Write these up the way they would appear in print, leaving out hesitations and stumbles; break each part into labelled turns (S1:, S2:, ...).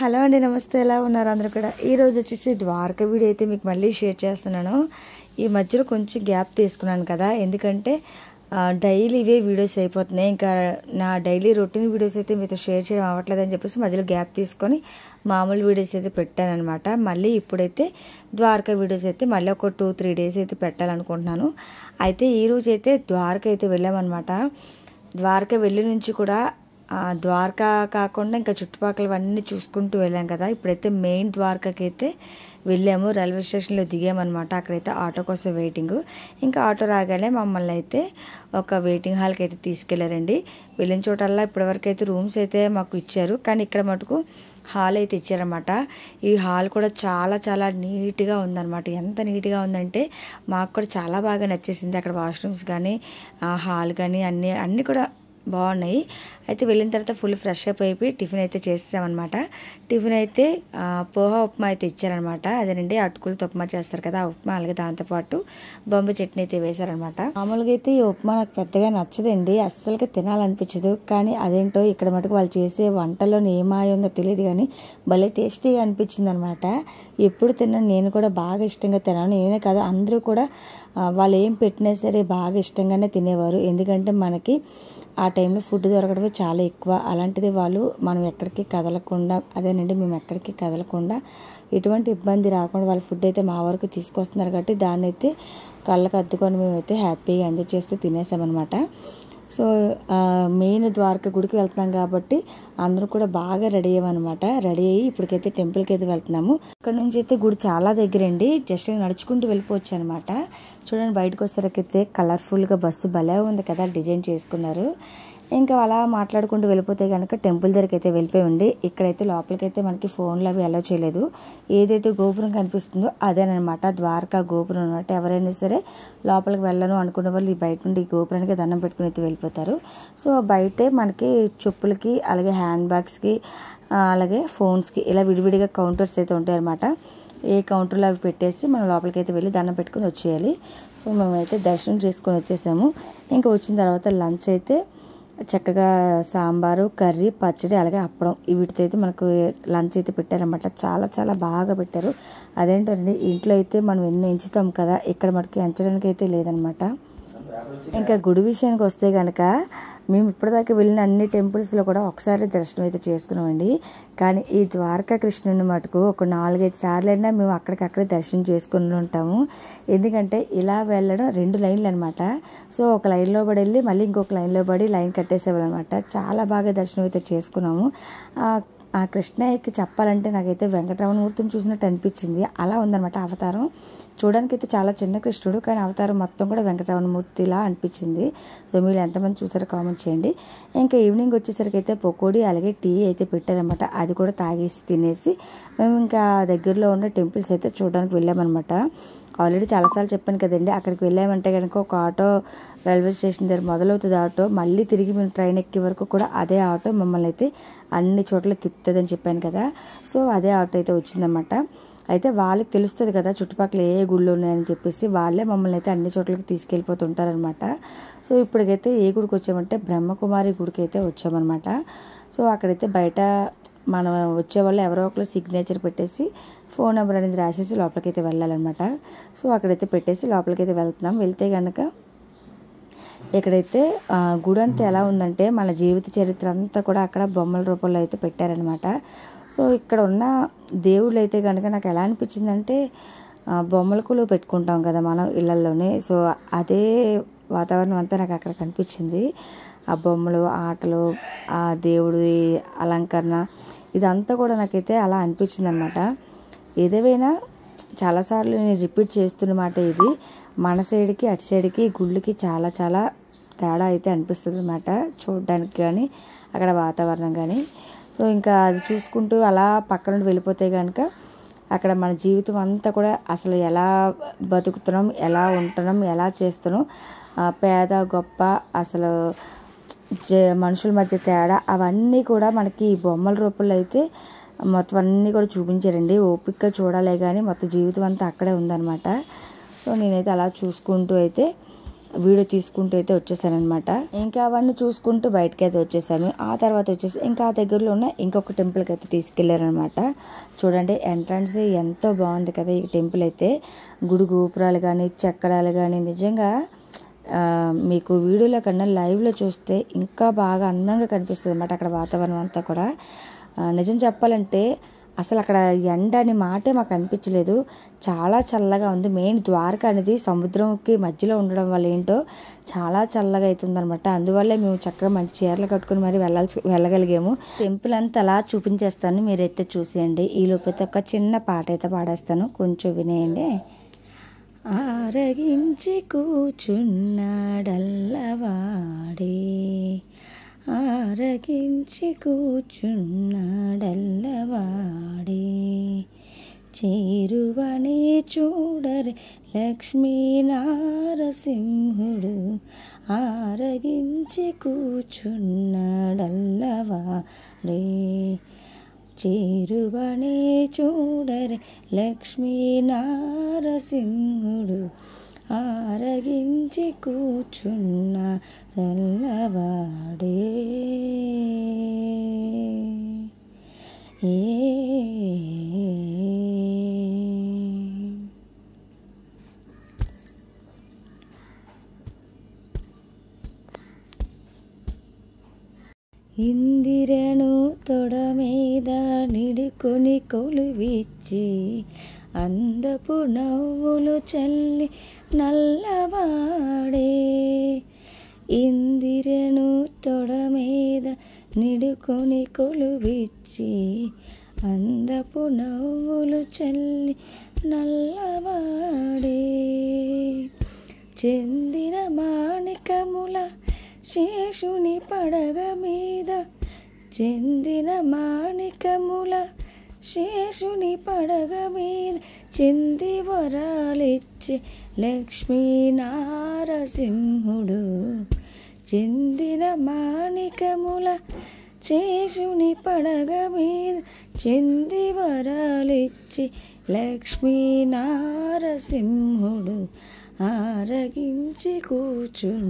S1: Hello అండి, నమస్తే. ఎలా ఉన్నారు అందరూ కూడా? ఈరోజు వచ్చేసి ద్వారకా వీడియో అయితే మీకు మళ్ళీ షేర్ చేస్తున్నాను. ఈ మధ్యలో కొంచెం గ్యాప్ తీసుకున్నాను కదా, ఎందుకంటే డైలీ ఇవే వీడియోస్ అయిపోతున్నాయి. ఇంకా నా డైలీ రొటీన్ వీడియోస్ అయితే మీతో షేర్ చేయడం అవ్వట్లేదని చెప్పేసి మధ్యలో గ్యాప్ తీసుకొని మామూలు వీడియోస్ అయితే పెట్టాను అనమాట. మళ్ళీ ఇప్పుడైతే ద్వారకా వీడియోస్ అయితే మళ్ళీ ఒక 2-3 డేస్ అయితే పెట్టాలనుకుంటున్నాను. అయితే ఈరోజు అయితే ద్వారకా అయితే వెళ్ళామన్నమాట. ద్వారకా వెళ్ళి నుంచి కూడా ద్వారకా కాకుండా ఇంకా చుట్టుపక్కలవన్నీ చూసుకుంటూ వెళ్ళాం కదా. ఇప్పుడైతే మెయిన్ ద్వారకాకి అయితే వెళ్ళాము. రైల్వే స్టేషన్లో దిగామన్నమాట. అక్కడైతే ఆటో కోసం వెయిటింగ్. ఇంకా ఆటో రాగానే మమ్మల్ని అయితే ఒక వెయిటింగ్ హాల్కి అయితే తీసుకెళ్లారండి. వెళ్ళిన చోటల్లా ఇప్పటివరకు అయితే రూమ్స్ అయితే మాకు ఇచ్చారు, కానీ ఇక్కడ మటుకు హాల్ అయితే ఇచ్చారన్నమాట. ఈ హాల్ కూడా చాలా చాలా నీట్గా ఉందన్నమాట. ఎంత నీట్గా ఉందంటే మాకు కూడా చాలా బాగా నచ్చేసింది. అక్కడ వాష్రూమ్స్ కానీ హాల్ కానీ అన్నీ కూడా బాగున్నాయి. అయితే వెళ్ళిన తర్వాత ఫుల్ ఫ్రెష్ అప్ అయిపోయి టిఫిన్ అయితే చేసేసామన్నమాట. టిఫిన్ అయితే పోహా ఉప్మా అయితే ఇచ్చారనమాట. అదేనండి, అటుకులతో ఉప్మా చేస్తారు కదా, ఆ ఉప్మా. అలాగే దాంతోపాటు బొంబాయి చట్నీ అయితే వేశారనమాట. మామూలుగా అయితే ఈ ఉప్మా నాకు పెద్దగా నచ్చదండి, అస్సలకి తినాలనిపించదు. కానీ అదేంటో ఇక్కడ మటుకు వాళ్ళు చేసే వంటలో ఏమాయ ఉందో తెలియదు, కానీ భలే టేస్టీగా అనిపించింది అనమాట. ఎప్పుడు తిన్నాను, నేను కూడా బాగా ఇష్టంగా తిన్నాను. నేనే కాదు, అందరూ కూడా వాళ్ళు ఏం పెట్టినా సరే బాగా ఇష్టంగానే తినేవారు. ఎందుకంటే మనకి ఆ టైంలో ఫుడ్ దొరకడమే చాలా ఎక్కువ. అలాంటిది వాళ్ళు మనం ఎక్కడికి కదలకుండా, అదేనండి మేము ఎక్కడికి కదలకుండా ఎటువంటి ఇబ్బంది రాకుండా వాళ్ళ ఫుడ్ అయితే మా వరకు తీసుకొస్తున్నారు కాబట్టి దాన్ని అయితే కళ్ళకు అద్దుకొని మేమైతే హ్యాపీగా ఎంజాయ్ చేస్తూ తినేసామన్నమాట. సో మెయిన్ ద్వారకా గుడికి వెళ్తున్నాం కాబట్టి అందరూ కూడా బాగా రెడీ అయ్యామన్నమాట. రెడీ అయ్యి ఇప్పటికైతే టెంపుల్కి అయితే వెళ్తున్నాము. ఇక్కడ నుంచి అయితే గుడి చాలా దగ్గరండి, జస్ట్ నడుచుకుంటూ వెళ్ళిపోవచ్చు అనమాట. చూడండి, బయటకు వచ్చేసరికైతే కలర్ఫుల్గా బస్సు భలే ఉంది కదా, డిజైన్ చేసుకున్నారు. ఇంకా అలా మాట్లాడుకుంటూ వెళ్ళిపోతే కనుక టెంపుల్ దగ్గరికి అయితే వెళ్ళిపోయింది. ఇక్కడైతే లోపలికైతే మనకి ఫోన్లు అవి అలౌ చేయలేదు. ఏదైతే గోపురం కనిపిస్తుందో అదేనమాట ద్వారకా గోపురం అనమాట. ఎవరైనా సరే లోపలికి వెళ్ళను అనుకునే వాళ్ళు ఈ బయట నుండి గోపురానికి దండం పెట్టుకుని అయితే వెళ్ళిపోతారు. సో బయటే మనకి చెప్పులకి, అలాగే హ్యాండ్ బ్యాగ్స్కి, అలాగే ఫోన్స్కి ఇలా విడివిడిగా కౌంటర్స్ అయితే ఉంటాయన్నమాట. ఏ కౌంటర్లో అవి పెట్టేసి మనం లోపలికి అయితే వెళ్ళి దండం పెట్టుకుని వచ్చేయాలి. సో మేమైతే దర్శనం చేసుకొని వచ్చేసాము. ఇంకా వచ్చిన తర్వాత లంచ్ అయితే చక్కగా సాంబారు, కర్రీ, పచ్చడి, అలాగే అప్పడం వీటితో అయితే మనకు లంచ్ అయితే పెట్టారన్నమాట. చాలా చాలా బాగా పెట్టారు. అదేంటండి, ఇంట్లో అయితే మనం ఎన్ని ఎంచుతాం కదా, ఇక్కడ మనకి ఎంచడానికి అయితే లేదనమాట. ఇంకా గుడి విషయానికి వస్తే కనుక మేము ఇప్పటిదాకా వెళ్ళిన అన్ని టెంపుల్స్లో కూడా ఒకసారి దర్శనం అయితే చేసుకున్నామండి. కానీ ఈ ద్వారకా కృష్ణుని మటుకు ఒక 4-5 సార్లు అయినా మేము అక్కడికక్కడే దర్శనం చేసుకుని ఉంటాము. ఎందుకంటే ఇలా వెళ్ళడం 2 లైన్లు అనమాట. సో ఒక లైన్లో పడి వెళ్ళి మళ్ళీ ఇంకొక లైన్లో పడి లైన్ కట్టేసేవాళ్ళు అనమాట. చాలా బాగా దర్శనం అయితే చేసుకున్నాము. ఆ కృష్ణయ్యకి చెప్పాలంటే నాకైతే వెంకటరమణమూర్తిని చూసినట్టు అనిపించింది. అలా ఉందన్నమాట అవతారం. చూడడానికి అయితే చాలా చిన్న కృష్ణుడు, కానీ అవతారం మొత్తం కూడా వెంకటరమణమూర్తిలా అనిపించింది. సో మీరు ఎంతమంది చూసారో కామెంట్ చేయండి. ఇంకా ఈవినింగ్ వచ్చేసరికి అయితే పకోడీ, అలాగే టీ అయితే పెట్టారనమాట. అది కూడా తాగేసి తినేసి మేము ఇంకా దగ్గరలో ఉన్న టెంపుల్స్ అయితే చూడడానికి వెళ్ళామన్నమాట. ఆల్రెడీ చాలాసార్లు చెప్పాను కదండి, అక్కడికి వెళ్ళామంటే కనుక ఒక ఆటో రైల్వే స్టేషన్ దగ్గర మొదలవుతుంది ఆటో, మళ్ళీ తిరిగి మేము ట్రైన్ ఎక్కే వరకు కూడా అదే ఆటో మమ్మల్ని అయితే అన్ని చోట్ల తిప్పుతుందని చెప్పాను కదా. సో అదే ఆటో అయితే వచ్చిందన్నమాట. అయితే వాళ్ళకి తెలుస్తుంది కదా చుట్టుపక్కల ఏ గుళ్ళు ఉన్నాయని చెప్పేసి, వాళ్ళే మమ్మల్ని అయితే అన్ని చోట్లకి తీసుకెళ్ళిపోతుంటారనమాట. సో ఇప్పటికైతే ఏ గుడికి వచ్చామంటే బ్రహ్మకుమారి గుడికి అయితే వచ్చామన్నమాట. సో అక్కడైతే బయట మనం వచ్చేవాళ్ళు ఎవరో ఒకరు సిగ్నేచర్ పెట్టేసి ఫోన్ నెంబర్ అనేది రాసేసి లోపలికైతే వెళ్ళాలన్నమాట. సో అక్కడైతే పెట్టేసి లోపలికైతే వెళ్తున్నాం. వెళ్తే కనుక ఇక్కడైతే గుడి అంతా ఎలా ఉందంటే మన జీవిత చరిత్ర అంతా కూడా అక్కడ బొమ్మల రూపంలో అయితే పెట్టారనమాట. సో ఇక్కడ ఉన్న దేవుళ్ళు అయితే కనుక నాకు ఎలా అనిపించిందంటే బొమ్మల కొలువు పెట్టుకుంటాం కదా మనం ఇళ్లలోనే, సో అదే వాతావరణం అంతా నాకు అక్కడ కనిపించింది. ఆ బొమ్మలు, ఆటలు, ఆ దేవుడి అలంకరణ ఇదంతా కూడా నాకైతే అలా అనిపించింది అనమాట. ఏదేమైనా చాలాసార్లు నేను రిపీట్ చేస్తున్న మాట ఇది, మన సైడ్కి అటు సైడ్కి గుళ్ళకి చాలా చాలా తేడా అయితే అనిపిస్తుంది అనమాట, చూడడానికి కానీ అక్కడ వాతావరణం కానీ. సో ఇంకా అది చూసుకుంటూ అలా పక్క నుండి వెళ్ళిపోతే కనుక అక్కడ మన జీవితం అంతా కూడా అసలు ఎలా బతుకుతున్నాం, ఎలా ఉంటున్నాం, ఎలా చేస్తున్నాం, పేద గొప్ప, అసలు మనుషుల మధ్య తేడా, అవన్నీ కూడా మనకి ఈ బొమ్మల రూపంలో అయితే మొత్తం అన్నీ కూడా చూపించారండి. ఓపికగా చూడాలే కానీ మొత్తం జీవితం అంతా అక్కడే ఉందన్నమాట. సో నేనైతే అలా చూసుకుంటూ అయితే వీడియో తీసుకుంటూ అయితే వచ్చేసాను అనమాట. ఇంకా అవన్నీ చూసుకుంటూ బయటకి అయితే వచ్చేసాను. ఆ తర్వాత వచ్చేసి ఇంకా ఆ దగ్గరలో ఉన్న ఇంకొక టెంపుల్కి అయితే తీసుకెళ్లారనమాట. చూడండి ఎంట్రన్స్ ఎంతో బాగుంది కదా ఈ టెంపుల్ అయితే. గుడి గోపురాలు కానీ చెక్కడాలు కానీ నిజంగా మీకు వీడియోలో కన్నా లైవ్లో చూస్తే ఇంకా బాగా అందంగా కనిపిస్తుంది అన్నమాట. అక్కడ వాతావరణం అంతా కూడా నిజం చెప్పాలంటే అసలు అక్కడ ఎండ అని మాటే మాకు అనిపించలేదు. చాలా చల్లగా ఉంది. మెయిన్ ద్వారకా అనేది సముద్రంకి మధ్యలో ఉండడం వల్ల ఏంటో చాలా చల్లగా అవుతుందన్నమాట. అందువల్లే మేము చక్కగా మంచి చీరలు కట్టుకుని మరి వెళ్ళగలిగాము. టెంపుల్ అంతా అలా చూపించేస్తాను, మీరైతే చూసేయండి. ఈ లోపైతే ఒక చిన్న పాట అయితే పాడేస్తాను, కొంచెం వినేయండి. ఆరగించి కూచున్నాడల్లవాడే, ఆరగించి కూచున్నాడల్లవాడే, చేరువనే చూడరే లక్ష్మీ నారసింహుడు, ఆరగించి కూచున్నాడల్లవాడే, చేరువనే చూడరే లక్ష్మీ నారసింహుడు, ఆరగించి కూచున్నాడల్లవాడే. ఇందిరను తొడ మీద నిడుకొని కొలువిచ్చి, అందపు నవ్వులు చల్లి నల్లవాడే, ఇందిరను తొడ మీద నిడుకొని కొలువిచ్చి, అందపు నవ్వులు చల్లి నల్లవాడే, చెందిన మాణికముల శేషుని పడగ మీద, చెందిన మాణికముల శేషుని పడగ మీద, చెంది వరాలిచ్చే లక్ష్మీ నారసింహుడు, చెందిన మాణికముల శేషుని పడగ మీద, చెంది వరాలిచ్చే లక్ష్మీ నారసింహుడు, ఆరగించి కూచున్నాడల్లవాడే,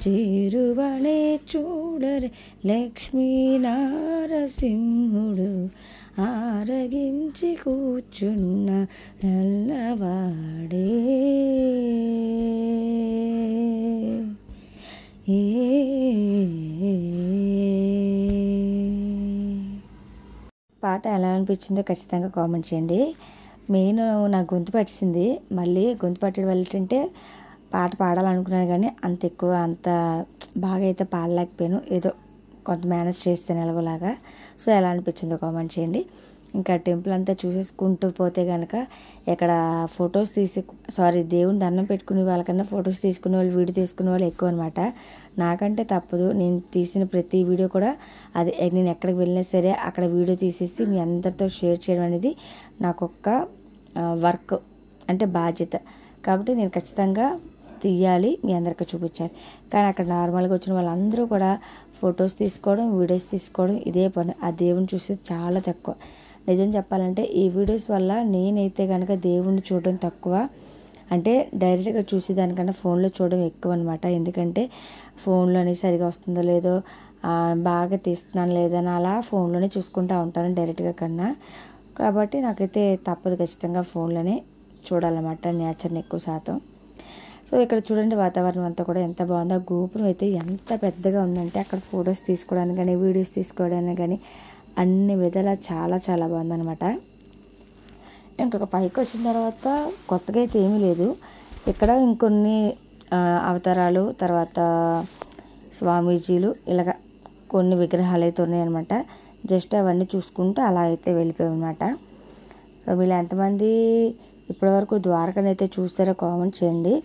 S1: చేరువనే చూడరే లక్ష్మీ నారసింహుడు, ఆరగించి కూచున్నాడల్లవాడే. పాట ఎలా అనిపించిందో ఖచ్చితంగా కామెంట్ చేయండి. మెయిన్ నా గొంతు పట్టింది, మళ్ళీ గొంతు పట్టడం వల్ల ఏంటంటే పాట పాడాలనుకున్నాను కానీ అంత ఎక్కువ అంత బాగా అయితే పాడలేకపోయాను. ఏదో కొంత మేనేజ్ చేస్తాను ఎలాగోలాగా. సో ఎలా అనిపించిందో కామెంట్ చేయండి. ఇంకా టెంపుల్ అంతా చూసేసుకుంటూ పోతే కనుక ఇక్కడ ఫొటోస్ దేవుని దండం పెట్టుకునే వాళ్ళకన్నా ఫొటోస్ తీసుకునే వాళ్ళు, వీడియో తీసుకునే వాళ్ళు ఎక్కువ అనమాట. నాకంటే తప్పదు, నేను తీసిన ప్రతి వీడియో కూడా అది నేను ఎక్కడికి వెళ్ళినా సరే అక్కడ వీడియో తీసేసి మీ అందరితో షేర్ చేయడం అనేది నాకు ఒక వర్క్, అంటే బాధ్యత. కాబట్టి నేను ఖచ్చితంగా తీయాలి, మీ అందరికీ చూపించాలి. కానీ అక్కడ నార్మల్గా వచ్చిన వాళ్ళందరూ కూడా ఫొటోస్ తీసుకోవడం, వీడియోస్ తీసుకోవడం ఇదే పని. ఆ దేవుని చూసేది చాలా తక్కువ. నిజం చెప్పాలంటే ఈ వీడియోస్ వల్ల నేనైతే కనుక దేవుణ్ణి చూడడం తక్కువ, అంటే డైరెక్ట్గా చూసేదానికన్నా ఫోన్లో చూడడం ఎక్కువ అనమాట. ఎందుకంటే ఫోన్లోనే సరిగా వస్తుందో లేదో, బాగా తీస్తున్నాను లేదని అలా ఫోన్లోనే చూసుకుంటూ ఉంటాను డైరెక్ట్గా కన్నా. కాబట్టి నాకైతే తప్పదు, ఖచ్చితంగా ఫోన్లోనే చూడాలన్నమాట నేచర్ని ఎక్కువ శాతం. సో ఇక్కడ చూడండి వాతావరణం అంతా కూడా ఎంత బాగుందో. ఆ గోపురం అయితే ఎంత పెద్దగా ఉందంటే అక్కడ ఫొటోస్ తీసుకోవడానికి కానీ వీడియోస్ తీసుకోవడానికి కానీ అన్ని విధాలా చాలా చాలా బాగుందన్నమాట. ఇంకొక పైకి వచ్చిన తర్వాత కొత్తగా అయితే ఏమీ లేదు. ఇక్కడ ఇంకొన్ని అవతారాలు, తర్వాత స్వామీజీలు, ఇలాగ కొన్ని విగ్రహాలు అయితే ఉన్నాయన్నమాట. జస్ట్ అవన్నీ చూసుకుంటూ అలా అయితే వెళ్ళిపోయామన్నమాట. సో వీళ్ళు ఎంతమంది ఇప్పటివరకు ద్వారకను అయితే చూస్తారో కామెంట్ చేయండి.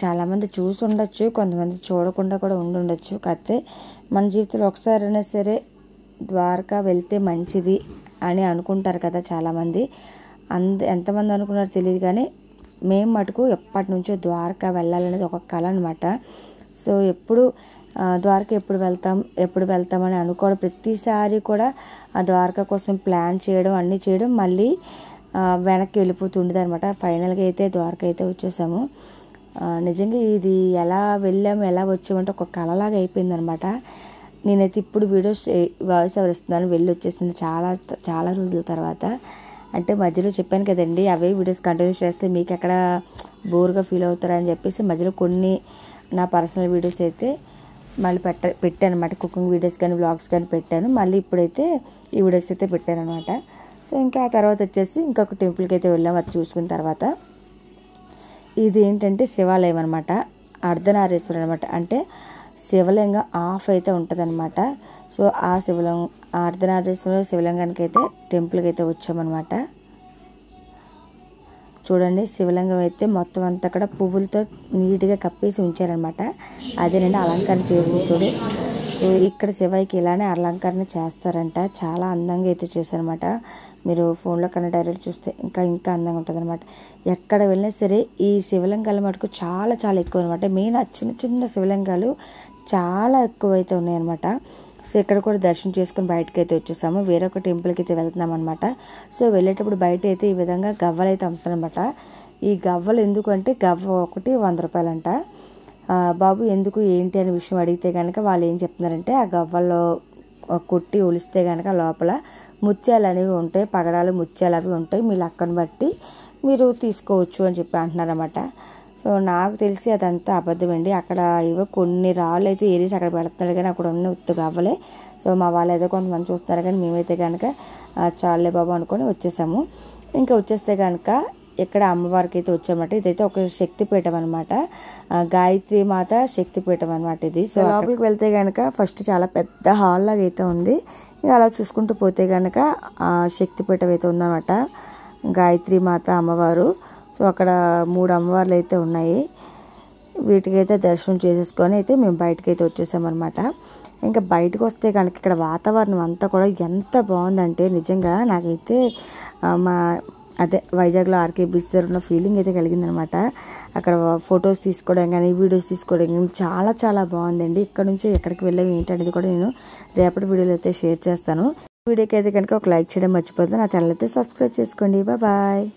S1: చాలామంది చూసి ఉండొచ్చు, కొంతమంది చూడకుండా కూడా ఉండొచ్చు. కాకపోతే మన జీవితంలో ఒకసారైనా సరే ద్వారకా వెళ్తే మంచిది అని అనుకుంటారు కదా చాలామంది. ఎంతమంది అనుకున్నారో తెలియదు కానీ మేము మటుకు ఎప్పటి నుంచో ద్వారకా వెళ్ళాలనేది ఒక కళ అనమాట. సో ద్వారకా ఎప్పుడు వెళ్తామని అనుకోవడం, ప్రతిసారి కూడా ఆ ద్వారకా కోసం ప్లాన్ చేయడం, అన్నీ చేయడం, మళ్ళీ వెనక్కి వెళ్ళిపోతుండేది అనమాట. ఫైనల్గా అయితే ద్వారకా అయితే వచ్చేసాము. నిజంగా ఇది ఎలా వెళ్ళాము ఎలా వచ్చామంటే ఒక కళలాగా అయిపోయింది అనమాట. నేనైతే ఇప్పుడు వీడియోస్ వాయిస్ ఓవర్ ఇస్తున్నాను, వెళ్ళి వచ్చేసింది చాలా చాలా రోజుల తర్వాత. అంటే మధ్యలో చెప్పాను కదండి, అవే వీడియోస్ కంటిన్యూ చేస్తే మీకు ఎక్కడ బోర్గా ఫీల్ అవుతారని చెప్పేసి మధ్యలో కొన్ని నా పర్సనల్ వీడియోస్ అయితే మళ్ళీ పెట్టాను అనమాట. కుకింగ్ వీడియోస్ కానీ వ్లాగ్స్ కానీ పెట్టాను. మళ్ళీ ఇప్పుడైతే ఈ వీడియోస్ అయితే పెట్టాను అనమాట. సో ఇంకా ఆ తర్వాత వచ్చేసి ఇంకొక టెంపుల్కి అయితే వెళ్ళాము. అది చూసుకున్న తర్వాత ఇది ఏంటంటే శివాలయం అనమాట, అర్ధనారీశ్వరుడు అనమాట. అంటే శివలింగం ఆఫ్ అయితే ఉంటుంది అనమాట. సో ఆ అర్ధనారీశ్వరుడు శివలింగానికి అయితే టెంపుల్కి అయితే వచ్చామన్నమాట. చూడండి, శివలింగం అయితే మొత్తం అంతా కూడా పువ్వులతో నీట్గా కప్పేసి ఉంచారనమాట. అదేనండి అలంకరణ చేసి ఉంచాడు. సో ఇక్కడ శివయ్యకి ఇలానే అలంకరణ చేస్తారంట. చాలా అందంగా అయితే చేశారనమాట. మీరు ఫోన్లో కన్నా డైరెక్ట్ చూస్తే ఇంకా అందంగా ఉంటుంది అనమాట. ఎక్కడ వెళ్ళినా సరే ఈ శివలింగాల మటుకు చాలా చాలా ఎక్కువ అనమాట. మెయిన్ ఆ చిన్న చిన్న శివలింగాలు చాలా ఎక్కువ అయితే ఉన్నాయన్నమాట. సో ఇక్కడ కూడా దర్శనం చేసుకుని బయటకు అయితే వచ్చేసాము. వేరొక టెంపుల్కి అయితే వెళ్తున్నాం అనమాట. సో వెళ్ళేటప్పుడు బయట అయితే ఈ విధంగా గవ్వలు అయితే అమ్ముతారనమాట. ఈ గవ్వలు ఎందుకు అంటే గవ్వ ఒకటి 100 రూపాయలంట. బాబు ఎందుకు ఏంటి అనే విషయం అడిగితే కనుక వాళ్ళు ఏం చెప్తున్నారంటే ఆ గవ్వల్లో కొట్టి ఒలిస్తే కనుక లోపల ముత్యాలు అనేవి ఉంటాయి, పగడాలు ముత్యాలు అవి ఉంటాయి, మీ లక్కను బట్టి మీరు తీసుకోవచ్చు అని చెప్పి అంటున్నారన్నమాట. సో నాకు తెలిసి అదంతా అబద్ధమండి. అక్కడ ఏవో కొన్ని రాళ్ళు అయితే ఏరేసి అక్కడ పెడుతున్నాడు, కానీ అక్కడ ఉన్న ఉత్తుగా అవ్వలే. సో మా వాళ్ళు ఏదో కొంతమంది చూస్తున్నారు, కానీ మేమైతే కనుక చాలే బాబు అనుకొని వచ్చేసాము. ఇంకా వచ్చేస్తే కనుక ఇక్కడ అమ్మవారికి అయితే వచ్చామన్నమాట. ఇదైతే ఒక శక్తిపీఠం అనమాట, గాయత్రి మాత శక్తిపీఠం అనమాట ఇది. సో లోపలికి వెళ్తే కనుక ఫస్ట్ చాలా పెద్ద హాల్ లాగా అయితే ఉంది. ఇంకా అలా చూసుకుంటూ పోతే కనుక శక్తిపీఠం అయితే ఉందన్నమాట, గాయత్రి మాత అమ్మవారు. సో అక్కడ 3 అమ్మవార్లు అయితే ఉన్నాయి. వీటికైతే దర్శనం చేసేసుకొని అయితే మేము బయటకైతే వచ్చేసామన్నమాట. ఇంకా బయటకు వస్తే కనుక ఇక్కడ వాతావరణం అంతా కూడా ఎంత బాగుందంటే నిజంగా నాకైతే వైజాగ్లో ఆర్కే బీచ్ దగ్గర ఉన్న ఫీలింగ్ అయితే కలిగిందనమాట. అక్కడ ఫొటోస్ తీసుకోవడం కానీ వీడియోస్ తీసుకోవడం కానీ చాలా చాలా బాగుందండి. ఇక్కడ నుంచి ఎక్కడికి వెళ్ళాము ఏంటి అనేది కూడా నేను రేపటి వీడియోలో అయితే షేర్ చేస్తాను. వీడియోకి అయితే కనుక ఒక లైక్ చేయడం మర్చిపోతుంది. నా ఛానల్ అయితే సబ్స్క్రైబ్ చేసుకోండి. బాయ్.